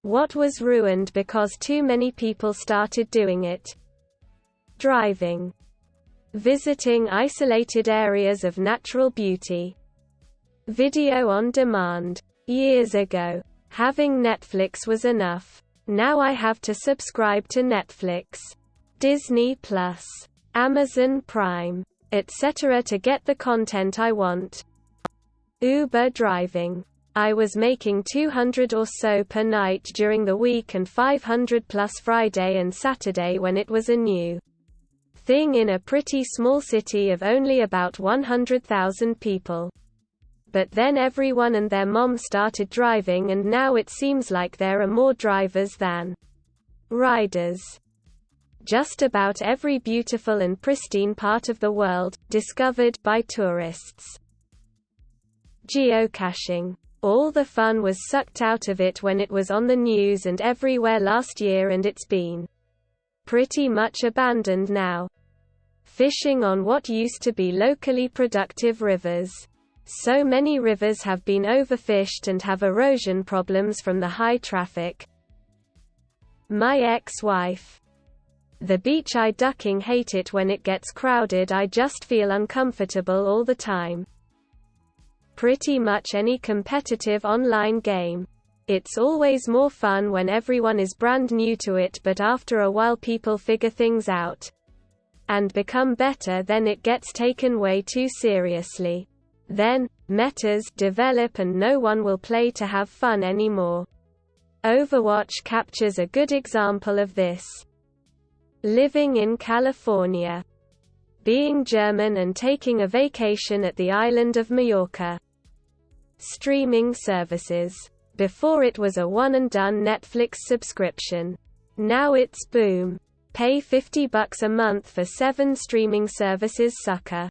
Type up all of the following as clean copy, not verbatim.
What was ruined because too many people started doing it? Driving. Visiting isolated areas of natural beauty. Video on demand. Years ago, having Netflix was enough. Now I have to subscribe to Netflix, Disney Plus, Amazon Prime, etc. to get the content I want. Uber driving. I was making $200 or so per night during the week and $500 plus Friday and Saturday when it was a new thing in a pretty small city of only about 100,000 people. But then everyone and their mom started driving, and now it seems like there are more drivers than riders. Just about every beautiful and pristine part of the world, discovered by tourists. Geocaching. All the fun was sucked out of it when it was on the news and everywhere last year, and it's been pretty much abandoned now. Fishing on what used to be locally productive rivers. So many rivers have been overfished and have erosion problems from the high traffic. My ex-wife. The beach. I ducking hate it when it gets crowded. I just feel uncomfortable all the time. Pretty much any competitive online game. It's always more fun when everyone is brand new to it, but after a while people figure things out and become better, then it gets taken way too seriously. Then, metas develop and no one will play to have fun anymore. Overwatch captures a good example of this. Living in California. Being German and taking a vacation at the island of Mallorca. Streaming services. Before it was a one-and-done Netflix subscription. Now it's boom. Pay $50 a month for 7 streaming services, sucker.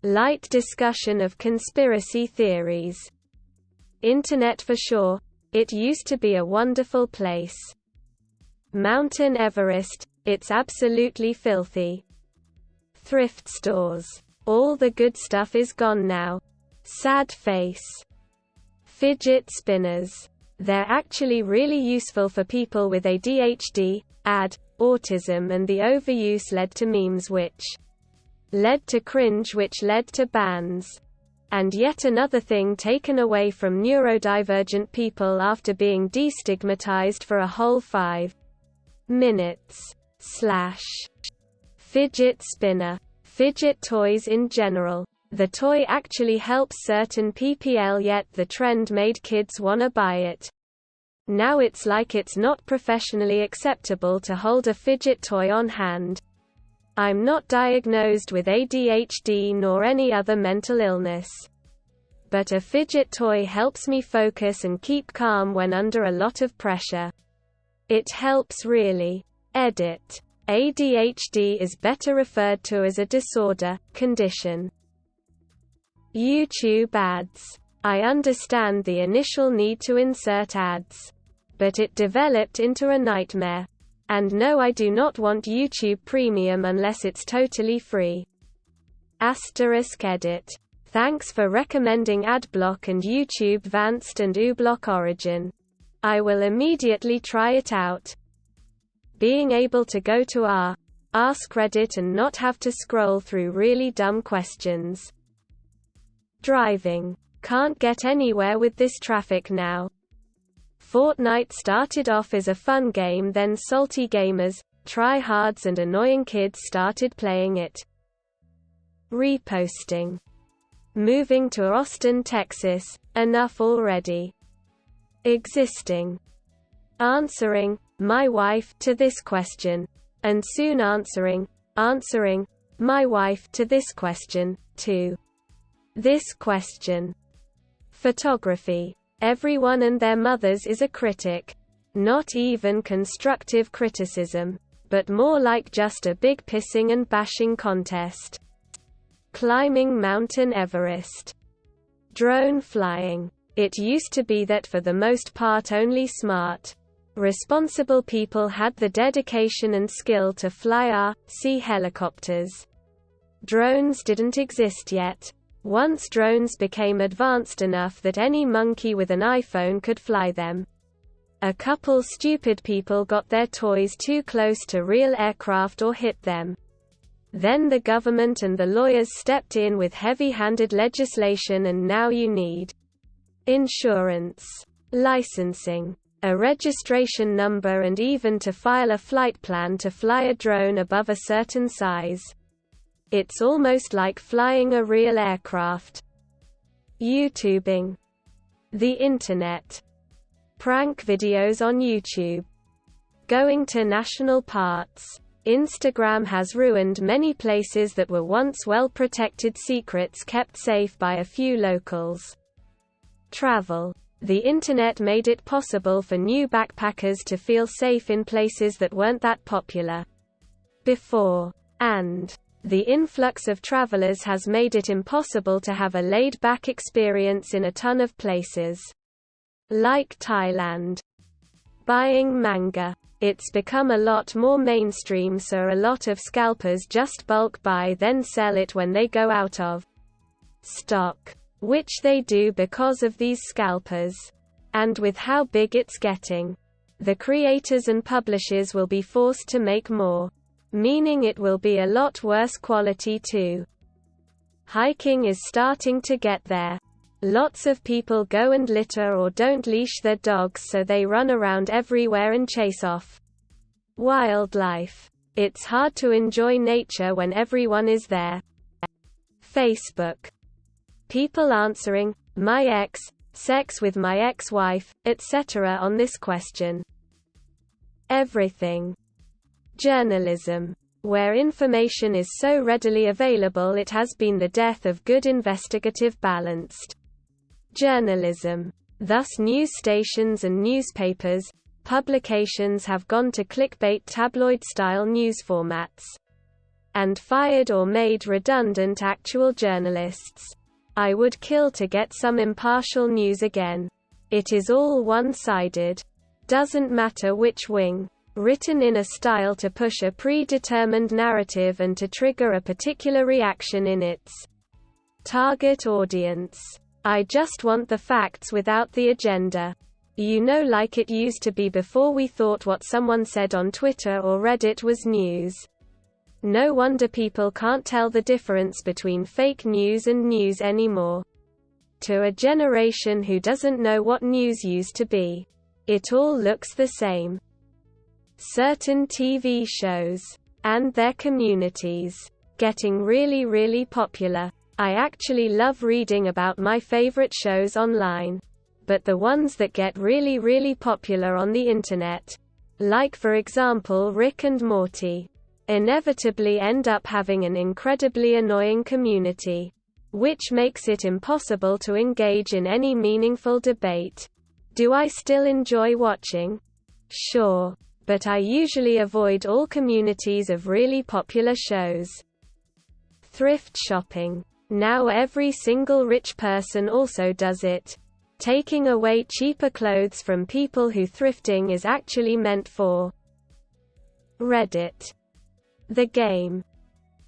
Light discussion of conspiracy theories. Internet for sure. It used to be a wonderful place. Mt Everest. It's absolutely filthy. Thrift stores. All the good stuff is gone now. Sad face. Fidget spinners. They're actually really useful for people with ADHD, autism, and the overuse led to memes, which led to cringe, which led to bans. And yet another thing taken away from neurodivergent people after being destigmatized for a whole 5 minutes. Fidget spinner. Fidget toys in general. The toy actually helps certain PPL, yet the trend made kids wanna buy it. Now it's like it's not professionally acceptable to hold a fidget toy on hand. I'm not diagnosed with ADHD nor any other mental illness. But a fidget toy helps me focus and keep calm when under a lot of pressure. It helps really. Edit. ADHD is better referred to as a disorder, condition. YouTube ads. I understand the initial need to insert ads. But it developed into a nightmare. And no, I do not want YouTube Premium unless it's totally free. *edit. Thanks for recommending AdBlock and YouTube Vanced and uBlock Origin. I will immediately try it out. Being able to go to our AskReddit and not have to scroll through really dumb questions. Driving. Can't get anywhere with this traffic now. Fortnite started off as a fun game, then salty gamers, tryhards and annoying kids started playing it. Reposting. Moving to Austin, Texas, enough already. Existing. Answering, my wife, to this question. And soon answering, my wife, to this question, too. This question. Photography. Everyone and their mothers is a critic. Not even constructive criticism, but more like just a big pissing and bashing contest. Climbing Mt Everest. Drone flying. It used to be that for the most part only smart, responsible people had the dedication and skill to fly sea helicopters. Drones didn't exist yet. Once drones became advanced enough that any monkey with an iPhone could fly them. A couple stupid people got their toys too close to real aircraft or hit them. Then the government and the lawyers stepped in with heavy-handed legislation, and now you need insurance, licensing, a registration number, and even to file a flight plan to fly a drone above a certain size. It's almost like flying a real aircraft. YouTubing. The Internet. Prank videos on YouTube. Going to national parks. Instagram has ruined many places that were once well-protected secrets kept safe by a few locals. Travel. The Internet made it possible for new backpackers to feel safe in places that weren't that popular before. And the influx of travelers has made it impossible to have a laid-back experience in a ton of places. Like Thailand. Buying manga. It's become a lot more mainstream, so a lot of scalpers just bulk buy then sell it when they go out of stock. Which they do because of these scalpers. And with how big it's getting, the creators and publishers will be forced to make more. Meaning it will be a lot worse quality too. Hiking is starting to get there. Lots of people go and litter or don't leash their dogs, so they run around everywhere and chase off wildlife. It's hard to enjoy nature when everyone is there. Facebook. People answering, my ex, sex with my ex-wife, etc. on this question. Everything. Journalism. Where information is so readily available, it has been the death of good investigative balanced journalism. Thus news stations and newspapers, publications have gone to clickbait tabloid-style news formats. And fired or made redundant actual journalists. I would kill to get some impartial news again. It is all one-sided. Doesn't matter which wing. Written in a style to push a predetermined narrative and to trigger a particular reaction in its target audience. I just want the facts without the agenda. You know, like it used to be before we thought what someone said on Twitter or Reddit was news. No wonder people can't tell the difference between fake news and news anymore. To a generation who doesn't know what news used to be, it all looks the same. Certain TV shows and their communities getting really popular. I actually love reading about my favorite shows online. But the ones that get really popular on the internet, like for example Rick and Morty, inevitably end up having an incredibly annoying community, which makes it impossible to engage in any meaningful debate. Do I still enjoy watching? Sure. But I usually avoid all communities of really popular shows. Thrift shopping. Now every single rich person also does it. Taking away cheaper clothes from people who thrifting is actually meant for. Reddit. The game.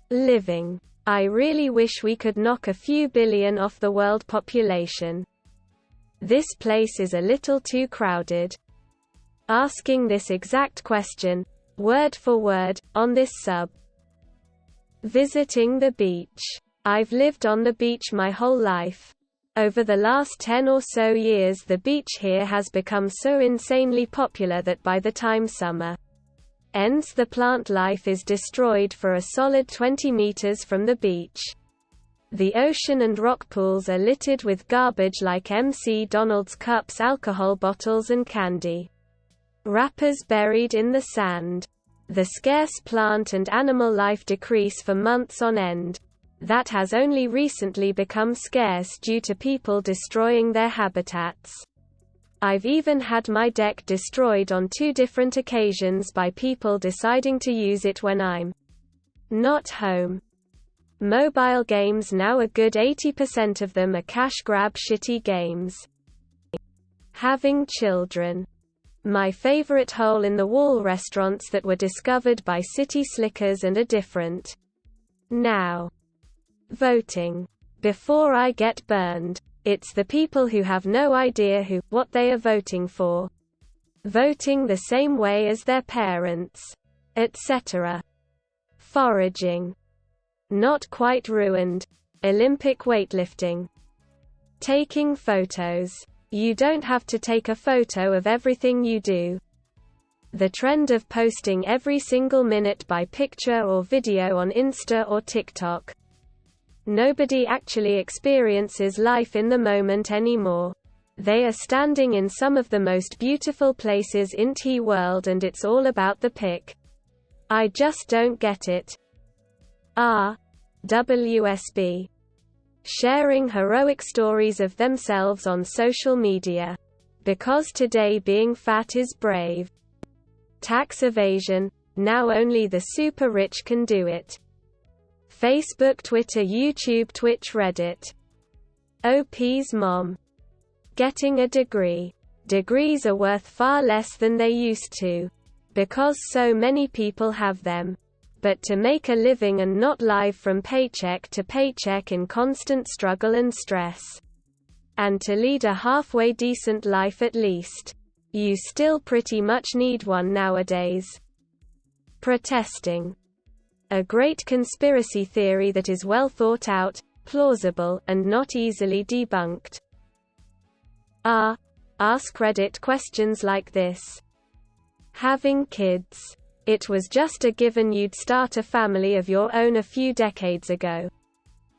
Living. I really wish we could knock a few billion off the world population. This place is a little too crowded. Asking this exact question, word for word, on this sub. Visiting the beach. I've lived on the beach my whole life. Over the last 10 or so years, the beach here has become so insanely popular that by the time summer ends, the plant life is destroyed for a solid 20 meters from the beach. The ocean and rock pools are littered with garbage like McDonald's cups, alcohol bottles and candy wrappers buried in the sand. The scarce plant and animal life decrease for months on end. That has only recently become scarce due to people destroying their habitats. I've even had my deck destroyed on 2 different occasions by people deciding to use it when I'm not home. Mobile games now, a good 80% of them are cash grab shitty games. Having children. My favorite hole-in-the-wall restaurants that were discovered by city slickers and are different now. Voting. Before I get burned. It's the people who have no idea what they are voting for. voting the same way as their parents, etc. Foraging. Not quite ruined. Olympic weightlifting. Taking photos. You don't have to take a photo of everything you do. The trend of posting every single minute by picture or video on Insta or TikTok. Nobody actually experiences life in the moment anymore. They are standing in some of the most beautiful places in the world and it's all about the pic. I just don't get it. WSB. Sharing heroic stories of themselves on social media. Because today being fat is brave. Tax evasion. Now only the super rich can do it. Facebook, Twitter, YouTube, Twitch, Reddit. OP's mom. Getting a degree. Degrees are worth far less than they used to. Because so many people have them. But to make a living and not live from paycheck to paycheck in constant struggle and stress. And to lead a halfway decent life at least. You still pretty much need one nowadays. Protesting. A great conspiracy theory that is well thought out, plausible, and not easily debunked. AskReddit questions like this. Having kids. It was just a given you'd start a family of your own a few decades ago.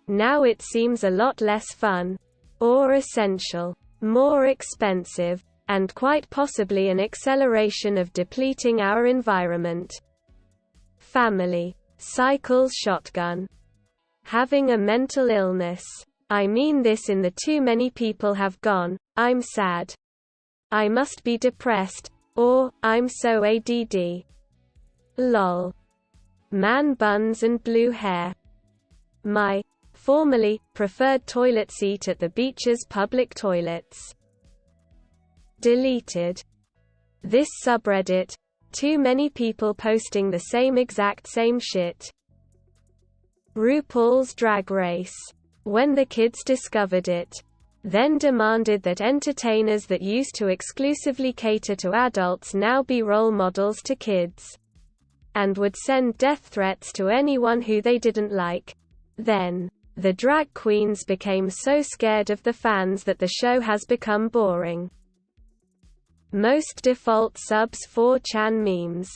Now it seems a lot less fun. Or essential. More expensive. And quite possibly an acceleration of depleting our environment. Family. Cycles shotgun. Having a mental illness. I mean this in the too many people have gone, I'm sad. I must be depressed. Or, I'm so ADD. Lol. Man buns and blue hair. My, formerly, preferred toilet seat at the beach's public toilets. Deleted. This subreddit. Too many people posting the same exact same shit. RuPaul's Drag Race. When the kids discovered it. Then demanded that entertainers that used to exclusively cater to adults now be role models to kids. And would send death threats to anyone who they didn't like. Then, the drag queens became so scared of the fans that the show has become boring. Most default subs 4chan memes.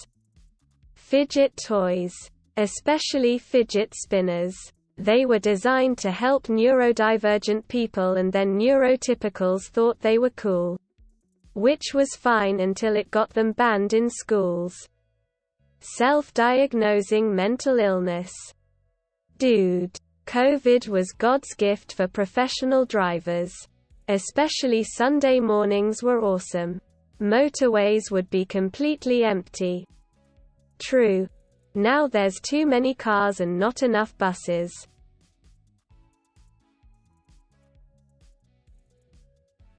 Fidget toys. Especially fidget spinners. They were designed to help neurodivergent people and then neurotypicals thought they were cool. Which was fine until it got them banned in schools. Self-diagnosing mental illness. Dude. COVID was God's gift for professional drivers. Especially Sunday mornings were awesome. Motorways would be completely empty. True. Now there's too many cars and not enough buses.